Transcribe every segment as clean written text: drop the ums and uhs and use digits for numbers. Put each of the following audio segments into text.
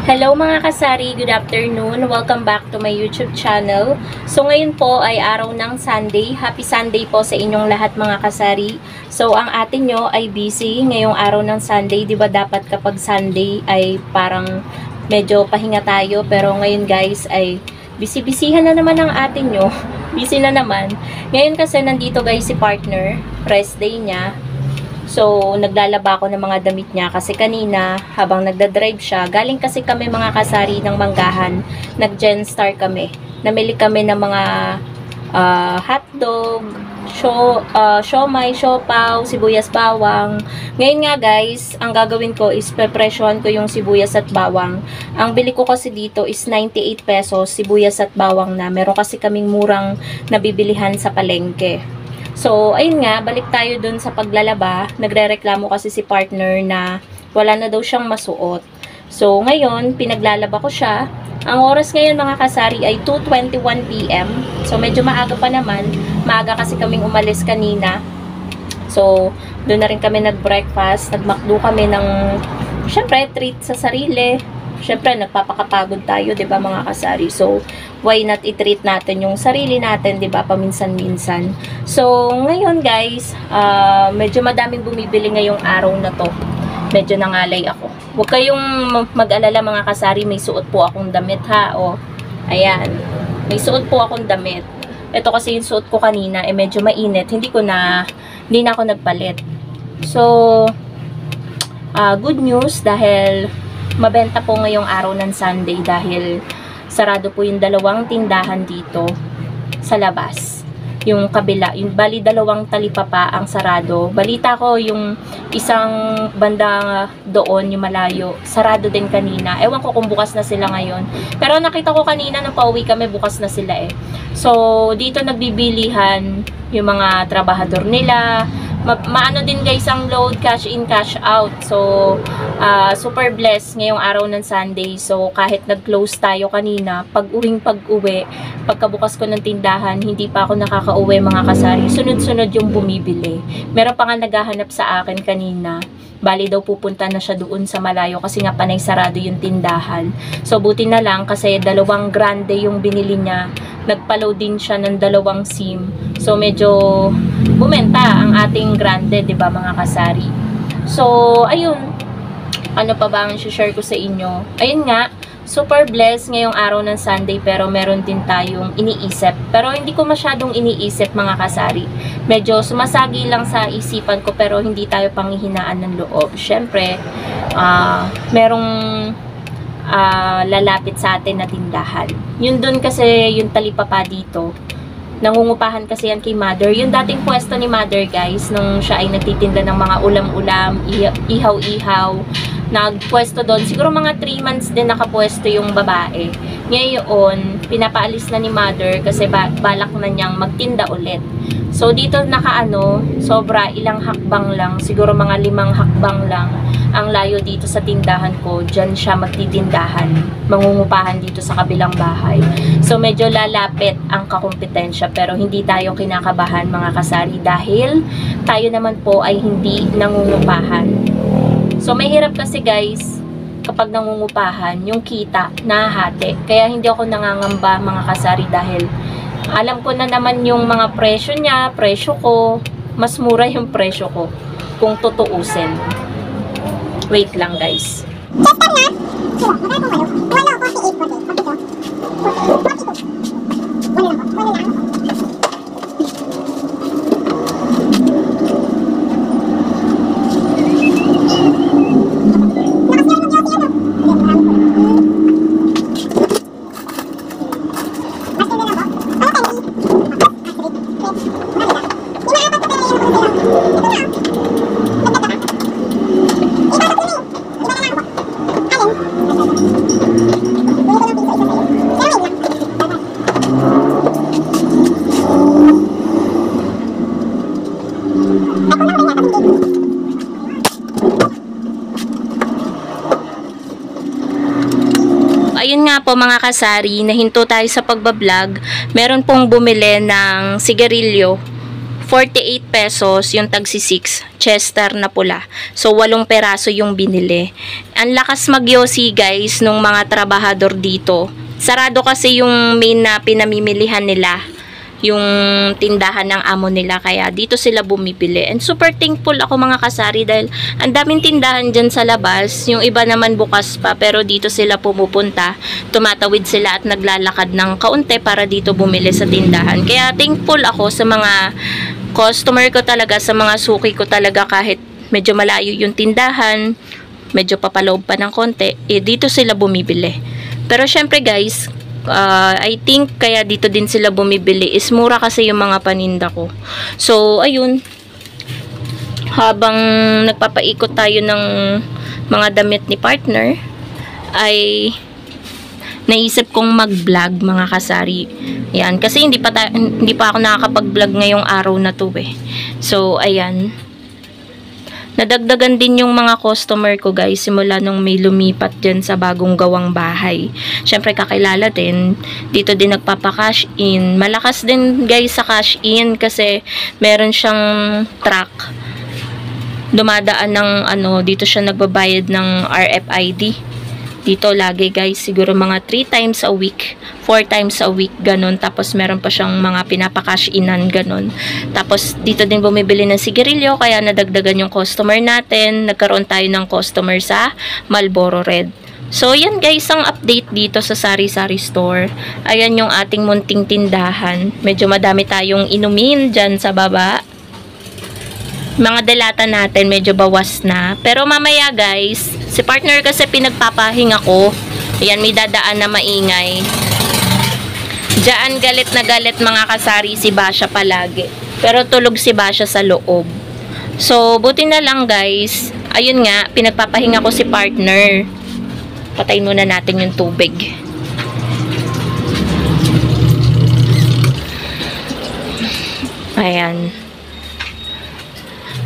Hello mga kasari, good afternoon. Welcome back to my YouTube channel. So ngayon po ay araw ng Sunday. Happy Sunday po sa inyong lahat mga kasari. So ang atin nyo ay busy ngayong araw ng Sunday. Diba dapat kapag Sunday ay parang medyo pahinga tayo. Pero ngayon guys ay busy-busyhan na naman ang atin nyo. Busy na naman. Ngayon kasi nandito guys si partner. Rest day niya. So, naglalaba ako ng mga damit niya kasi kanina, habang nagdadrive siya, galing kasi kami mga kasari ng Manggahan, nag-Genstar kami. Namili kami ng mga hotdog, siomay, siopaw, sibuyas bawang. Ngayon nga guys, ang gagawin ko is pepresyohan ko yung sibuyas at bawang. Ang bili ko kasi dito is 98 pesos, sibuyas at bawang na. Meron kasi kaming murang nabibilihan sa palengke. So, ayun nga, balik tayo dun sa paglalaba. Nagrereklamo kasi si partner na wala na daw siyang masuot. So, ngayon, pinaglalaba ko siya. Ang oras ngayon mga kasari ay 2:21 PM. So, medyo maaga pa naman. Maaga kasi kaming umalis kanina. So, doon na rin kami nag-breakfast. Nag-McDo kami ng, syempre, treat sa sarili. Syempre, nagpapakapagod tayo, 'di ba mga kasari? So, why not i-treat natin yung sarili natin, 'di ba, paminsan-minsan. So, ngayon guys, medyo madaming bumibili ngayong araw na 'to. Medyo nangalay ako. Huwag kayong mag-alala mga kasari, may suot po akong damit ha. O, ayan. May suot po akong damit. Ito kasi yung suot ko kanina, medyo mainit. Hindi na ako nagpalit. So, good news dahil mabenta po ngayong araw ng Sunday dahil sarado po yung dalawang tindahan dito sa labas. Yung kabila, yung bali dalawang talipapa ang sarado. Balita ko yung isang banda doon, yung malayo, sarado din kanina. Ewan ko kung bukas na sila ngayon. Pero nakita ko kanina nung pauwi kami, bukas na sila eh. So, dito nagbibilihan yung mga trabahador nila. Maano din guys ang load, cash in, cash out. So, super blessed ngayong araw ng Sunday. So, kahit nag-close tayo kanina, pag-uwi, pagkabukas ko ng tindahan, hindi pa ako nakaka-uwi mga kasari. Sunod-sunod yung bumibili. Meron pa nga naghahanap sa akin kanina. Bali daw pupunta na siya doon sa malayo kasi nga panay sarado yung tindahan. So, buti na lang kasi dalawang grande yung binili niya. Nagpa-load din siya ng dalawang SIM. So, medyo bumenta ang ating grande, 'di ba mga kasari? So, ayun. Ano pa ba ang share ko sa inyo? Ayun nga, super blessed ngayong araw ng Sunday pero meron din tayong iniisip. Pero hindi ko masyadong iniisip mga kasari. Medyo sumasagi lang sa isipan ko pero hindi tayo panghihinaan ng loob. Syempre, merong lalapit sa atin na tindahan. Yun dun kasi yung talipapa dito. Nangungupahan kasi yan kay Mother. Yung dating pwesto ni Mother guys, nung siya ay nagtitinda ng mga ulam-ulam, ihaw-ihaw, nagpwesto doon. Siguro mga 3 months din nakapwesto yung babae. Ngayon, pinapaalis na ni Mother kasi balak na niyang magtinda ulit. So, dito sobra ilang hakbang lang, siguro mga 5 hakbang lang ang layo dito sa tindahan ko. Diyan siya magtitindahan, mangungupahan dito sa kabilang bahay. So, medyo lalapit ang kakumpetensya pero hindi tayo kinakabahan mga kasari dahil tayo naman po ay hindi nangungupahan. So, may hirap kasi guys kapag nangungupahan, yung kita nahahati. Kaya hindi ako nangangamba mga kasari dahil alam ko na naman yung mga presyo niya, presyo ko, mas mura yung presyo ko kung tutuusin. Wait lang guys. Ayun nga po mga kasari, nahinto tayo sa pagbablog. Meron pong bumili ng sigarilyo 48 pesos yung tagsi 6 Chester na pula. So 8 peraso yung binili. Ang lakas magyosi guys nung mga trabahador dito. Sarado kasi yung main na pinamimilihan nila, yung tindahan ng amo nila, kaya dito sila bumibili. And super thankful ako mga kasari dahil ang daming tindahan dyan sa labas, yung iba naman bukas pa, pero dito sila pumupunta, tumatawid sila at naglalakad ng kaunti para dito bumili sa tindahan. Kaya thankful ako sa mga customer ko talaga, sa mga suki ko talaga, kahit medyo malayo yung tindahan, medyo papaloob pa ng konti, dito sila bumibili. Pero syempre guys, I think kaya dito din sila bumibili is mura kasi yung mga paninda ko. So, ayun. Habang nagpapaikot tayo ng mga damit ni partner, ay naisip kong mag-vlog mga kasari. Yan, kasi hindi pa ako nakakapag-vlog ngayong araw na to eh. So, ayan. Nadagdagan din yung mga customer ko guys simula nung may lumipat dyan sa bagong gawang bahay. Syempre kakilala din. Dito din nagpapa-cash in. Malakas din guys sa cash in kasi meron siyang truck. Dumadaan ng dito siya nagbabayad ng RFID. Dito lagi guys, siguro mga 3 times a week, 4 times a week, ganun. Tapos meron pa siyang mga pinapa-cash inan, ganun. Tapos dito din bumibili ng sigarilyo, kaya nadagdagan yung customer natin. Nagkaroon tayo ng customer sa Marlboro Red. So yan guys, ang update dito sa Sari-Sari Store. Ayan yung ating munting tindahan. Medyo madami tayong inumin dyan sa baba. Mga delata natin medyo bawas na. Pero mamaya guys, si partner kasi pinagpapahinga ko. Ayan, may dadaan na maingay. Diyan galit na galit mga kasari si Basha palagi. Pero tulog si Basha sa loob. So, buti na lang guys. Ayun nga, pinagpapahinga ko si partner. Patayin muna natin yung tubig. Ayan.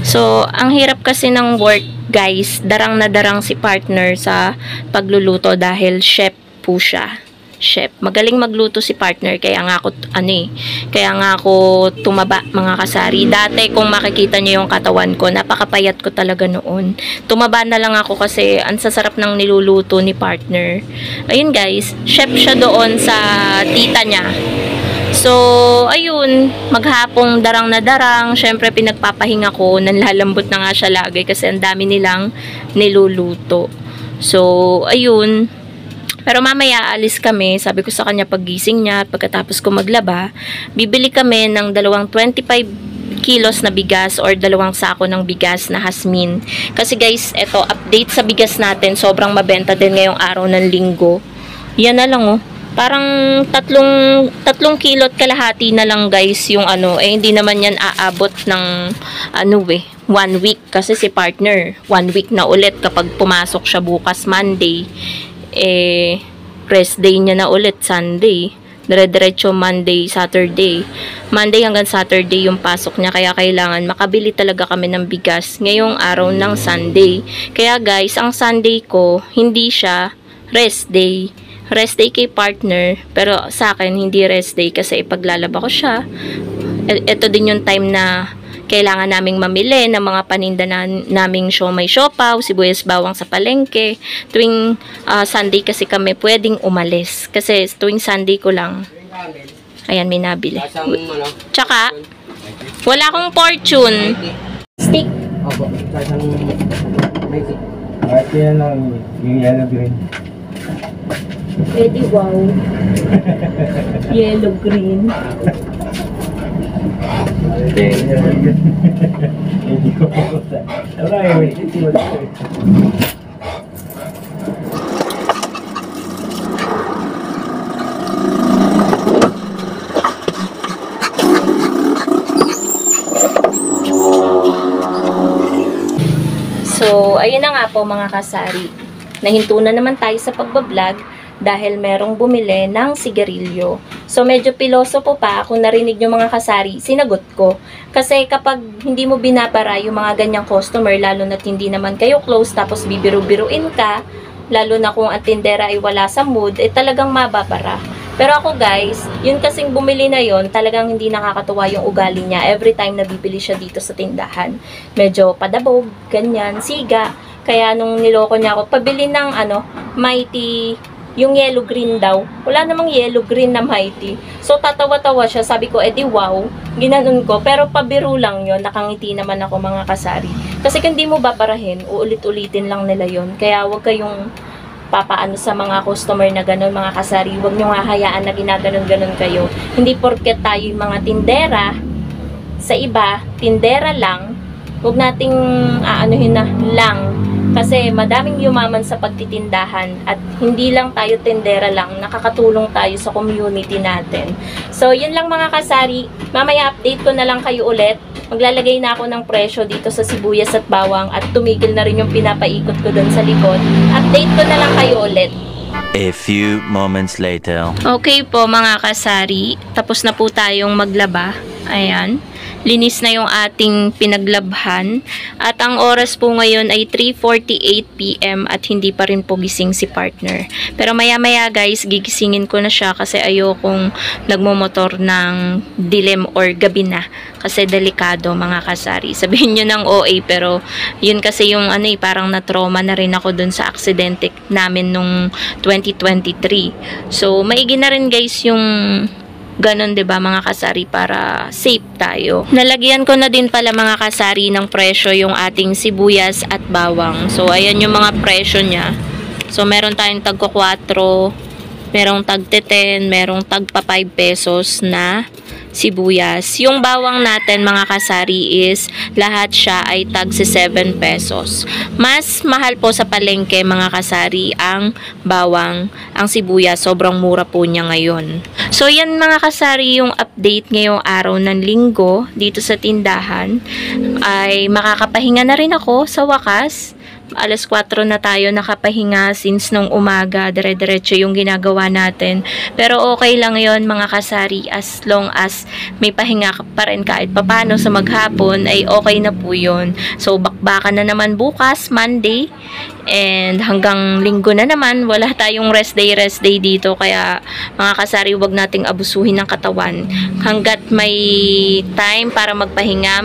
So, ang hirap kasi ng work, guys. Darang na darang si partner sa pagluluto dahil chef po siya. Chef. Magaling magluto si partner, kaya nga ako tumaba mga kasari. Dati kung makikita niyo yung katawan ko, napakapayat ko talaga noon. Tumaba na lang ako kasi ang sasarap ng niluluto ni partner. Ayun guys, chef siya doon sa tita niya. So, ayun, maghapong darang na darang, syempre pinagpapahinga ko, nanlalambot na nga siya lagi kasi ang dami nilang niluluto. So, ayun, pero mamaya alis kami, sabi ko sa kanya paggising niya, pagkatapos ko maglaba, bibili kami ng 25 kilos na bigas or 2 sako ng bigas na Hasmin. Kasi guys, eto, update sa bigas natin, sobrang mabenta din ngayong araw ng linggo. Yan na lang oh. Parang 3 kilot kalahati na lang guys yung hindi naman yan aabot ng 1 week kasi si partner 1 week na ulit kapag pumasok siya bukas Monday, rest day niya na ulit Sunday, dire-diretso Monday hanggang Saturday yung pasok niya, kaya kailangan makabili talaga kami ng bigas ngayong araw ng Sunday. Kaya guys, ang Sunday ko hindi siya rest day kay partner, pero sa akin hindi rest day kasi ipaglalaba ko siya. Ito din yung time na kailangan naming mamili ng mga paninda naming siomai, siopaw, sibuyas bawang sa palengke. Tuwing Sunday kasi kami pwedeng umalis kasi tuwing Sunday ko lang. Ayan, may nabili. Tsaka wala akong fortune stick. Yan lang yung yellow green. Eddie, wow. Yellow green. Hindi ko po. So, ayun na nga po mga kasari. Nahinto na naman tayo sa pagbablog dahil merong bumili ng sigarilyo. So, medyo piloso po pa. Kung narinig nyo mga kasari, sinagot ko. Kasi kapag hindi mo binabara yung mga ganyang customer, lalo na't hindi naman kayo close, tapos bibiru-biruin ka, lalo na kung ang tindera ay wala sa mood, talagang mababara. Pero ako guys, yun kasing bumili na yon, talagang hindi nakakatuwa yung ugali niya. Every time na bibili siya dito sa tindahan, medyo padabog, ganyan, siga. Kaya nung niloko niya ako, pabili ng Mighty, yung yellow green daw. Wala namang yellow green na Mighty. So tatawa-tawa siya, sabi ko, edi wow, ginanon ko. Pero pabiro lang yon, nakangiti naman ako mga kasari. Kasi kung di mo babarahin, uulit-ulitin lang nila yon. Kaya wag kayong papaano sa mga customer na gano'n, mga kasari. Huwag nyo nga hayaan na ginaganon-ganon kayo. Hindi porket tayo yung mga tindera, sa iba, tindera lang, huwag nating aanuhin na lang. Kasi madaming yumaman sa pagtitindahan at hindi lang tayo tindera lang, nakakatulong tayo sa community natin. So, yun lang mga kasari. Mamaya update ko na lang kayo ulit. Maglalagay na ako ng presyo dito sa sibuyas at bawang at tumigil na rin yung pinapaikot ko doon sa likod. Update ko na lang kayo ulit. A few moments later. Okay po mga kasari, tapos na po tayong maglaba. Ayan. Linis na yung ating pinaglabhan. At ang oras po ngayon ay 3:48 PM at hindi pa rin po gising si partner. Pero maya-maya guys, gigisingin ko na siya kasi ayokong nagmomotor ng dilim or gabi na. Kasi delikado mga kasari. Sabihin nyo ng OA pero yun kasi yung parang na-trauma na rin ako dun sa aksidente namin nung 2023. So, maigi na rin guys yung ganon, 'di ba mga kasari, para safe tayo. Nalagyan ko na din pala mga kasari ng presyo yung ating sibuyas at bawang. So ayan yung mga presyo niya. So meron tayong tagko 4, merong tag 10, merong tag pa 5 pesos na sibuyas. Yung bawang natin mga kasari is lahat siya ay tag 7 pesos. Mas mahal po sa palengke mga kasari ang bawang. Ang sibuyas sobrang mura po niya ngayon. So yan mga kasari yung update ngayong araw ng linggo dito sa tindahan. Ay makakapahinga na rin ako sa wakas. Alas 4 na tayo nakapahinga since nung umaga, dire-diretso yung ginagawa natin. Pero okay lang yon mga kasari, as long as may pahinga ka pa rin kahit papano sa maghapon, ay okay na po yun. So bakbakan na naman bukas, Monday, and hanggang linggo na naman, wala tayong rest day dito. Kaya mga kasari, wag nating abusuhin ng katawan. Hanggat may time para magpahinga.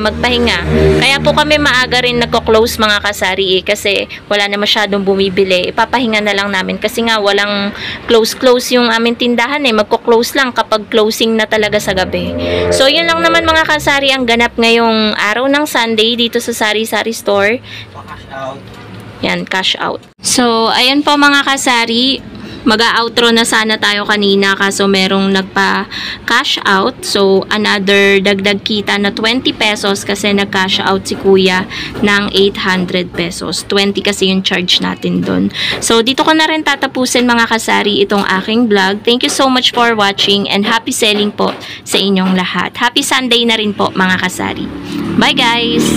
Kaya po kami maaga rin nagko-close mga kasari kasi wala na masyadong bumibili. Ipapahinga na lang namin kasi nga walang close yung aming tindahan magko-close lang kapag closing na talaga sa gabi. So yun lang naman mga kasari ang ganap ngayong araw ng Sunday dito sa Sari-Sari Store. Yan, cash out. So ayan po mga kasari, mag-outro na sana tayo kanina kaso merong nagpa-cash out. So, another dagdag kita na 20 pesos kasi nag-cash out si kuya ng 800 pesos. 20 kasi yung charge natin doon. So, dito ko na rin tatapusin mga kasari itong aking vlog. Thank you so much for watching and happy selling po sa inyong lahat. Happy Sunday na rin po mga kasari. Bye guys!